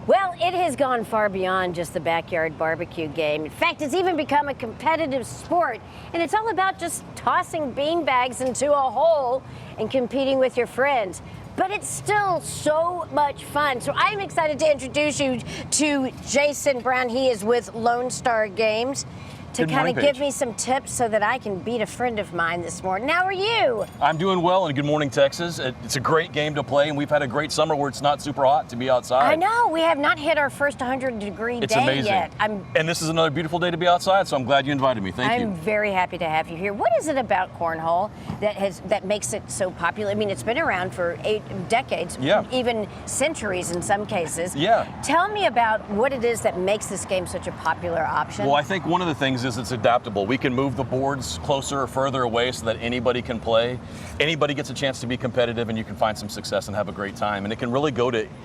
Well, it has gone far beyond just the backyard barbecue game. In fact, it's even become a competitive sport, and it's all about just tossing bean bags into a hole and competing with your friends. But it's still so much fun. So I'm excited to introduce you to Jason Brown. He is with Lonestar Games, to kind of give me some tips so that I can beat a friend of mine this morning. How are you? I'm doing well, and good morning, Texas. It's a great game to play, and we've had a great summer where it's not super hot to be outside. I know, we have not hit our first 100-degree day amazing. yet. And this is another beautiful day to be outside, so I'm glad you invited me. Thank you. I'm very happy to have you here. What is it about cornhole that makes it so popular? I mean, it's been around for 8 decades, even centuries in some cases. Yeah. Tell me about what it is that makes this game such a popular option. Well, I think one of the things is it's adaptable. We can move the boards closer or further away so that anybody can play. Anybody gets a chance to be competitive, and you can find some success and have a great time. And it can really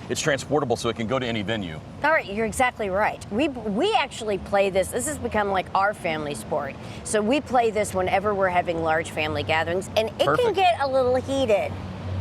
it's transportable, so it can go to any venue. All right, you're exactly right. We actually play this. This has become like our family sport. So we play this whenever we're having large family gatherings, and it can get a little heated,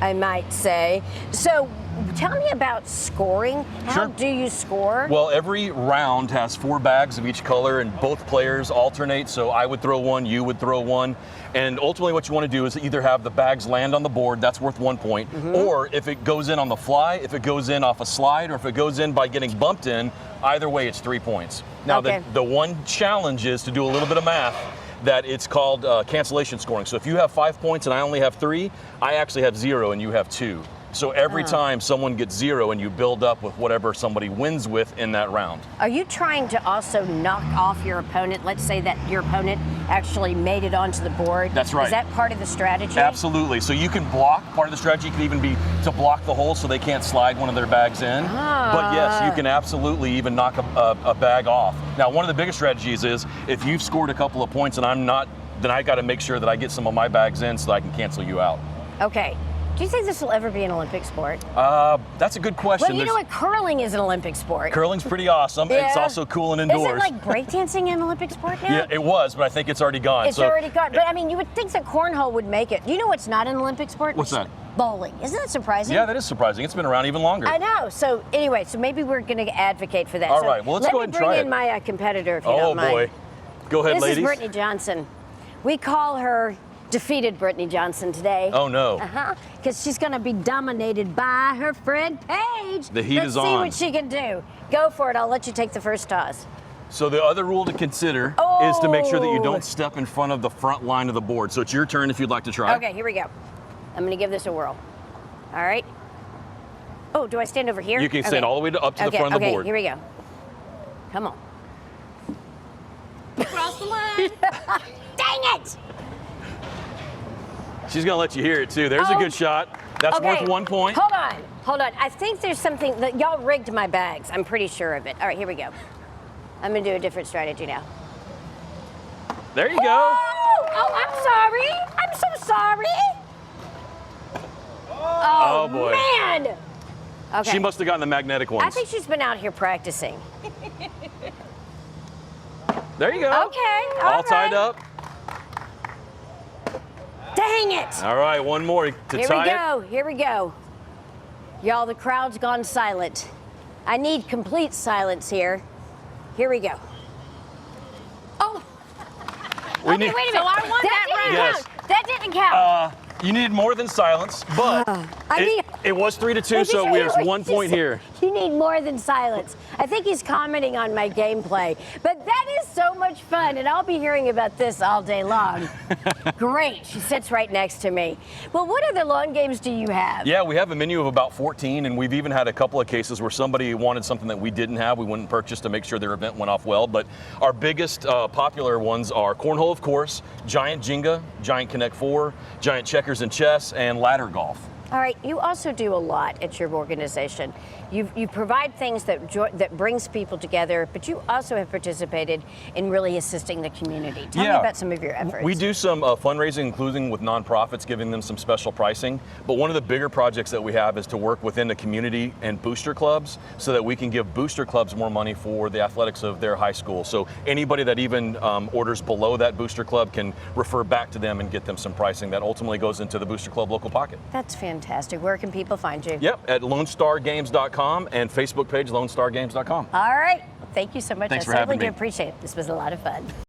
I might say. So tell me about scoring. How do you score? Well, every round has 4 bags of each color, and both players alternate. So I would throw one, you would throw one. And ultimately what you want to do is either have the bags land on the board, that's worth 1 point, or if it goes in on the fly, if it goes in off a slide, or if it goes in by getting bumped in, either way it's 3 points. Now the one challenge is to do a little bit of math, that it's called cancellation scoring. So if you have 5 points and I only have 3, I actually have 0 and you have 2. So every time someone gets 0, and you build up with whatever somebody wins with in that round. Are you trying to also knock off your opponent? Let's say that your opponent actually made it onto the board. That's right. Is that part of the strategy? Absolutely. So you can block. Part of the strategy can even be to block the hole so they can't slide one of their bags in. But yes, you can absolutely even knock a bag off. Now, one of the biggest strategies is if you've scored a couple of points and I'm not, then I got to make sure that I get some of my bags in so that I can cancel you out. Okay. Do you think this will ever be an Olympic sport? That's a good question. Well, you know what? Curling is an Olympic sport. Curling's pretty awesome. It's also cool and indoors. Is it like breakdancing an Olympic sport now? Yeah, it was, but I think it's already gone. It's already gone. But I mean, you would think that cornhole would make it. You know what's not an Olympic sport? What's that? Bowling. Isn't that surprising? Yeah, that is surprising. It's been around even longer. I know. So anyway, so maybe we're going to advocate for that. All right. Well, let's go ahead and try it. Let me bring in my competitor, if you don't mind. Oh boy. Go ahead, ladies. This is Brittany Johnson. We call her Defeated Brittany Johnson today. Oh no. Because she's going to be dominated by her friend Paige. The heat is Let's on. see what she can do. Go for it. I'll let you take the first toss. So the other rule to consider is to make sure that you don't step in front of the front line of the board. So it's your turn if you'd like to try. Okay, here we go. I'm going to give this a whirl. All right. Oh, do I stand over here? You can stand all the way up to the front of the board. Okay, here we go. Come on. Cross the line. Dang it! She's going to let you hear it too. There's a good shot. That's worth 1 point. Hold on. I think there's something that y'all rigged my bags. I'm pretty sure of it. All right, here we go. I'm going to do a different strategy now. There you go. Oh, I'm sorry. I'm so sorry. Oh boy. Man. Okay. She must have gotten the magnetic ones. I think she's been out here practicing. There you go. Okay. All tied up. Dang it. All right, one more to tie it. Here we go. Y'all, the crowd's gone silent. I need complete silence here. Here we go. Oh. Wait a minute. So I won that round. Yes. That didn't count. You needed more than silence, but it was 3-2, so there's 1 point here. You need more than silence. I think he's commenting on my gameplay. But that is so much fun, and I'll be hearing about this all day long. Great. She sits right next to me. Well, what other lawn games do you have? Yeah, we have a menu of about 14, and we've even had a couple of cases where somebody wanted something that we didn't have. We wouldn't purchase to make sure their event went off well. But our biggest popular ones are cornhole, of course, giant Jenga, giant Connect 4, giant checkers and chess, and ladder golf. All right, you also do a lot at your organization. You provide things that brings people together, but you also have participated in really assisting the community. Tell me about some of your efforts. We do some fundraising, including with nonprofits, giving them some special pricing. But one of the bigger projects that we have is to work within the community and booster clubs so that we can give booster clubs more money for the athletics of their high school. So anybody that even orders below that booster club can refer back to them and get them some pricing that ultimately goes into the booster club local pocket. That's fantastic. fantastic. Where can people find you? Yep, at lonestargames.com and Facebook page lonestargames.com. All right. Thank you so much. Thanks for I having certainly do me. appreciate it. This was a lot of fun.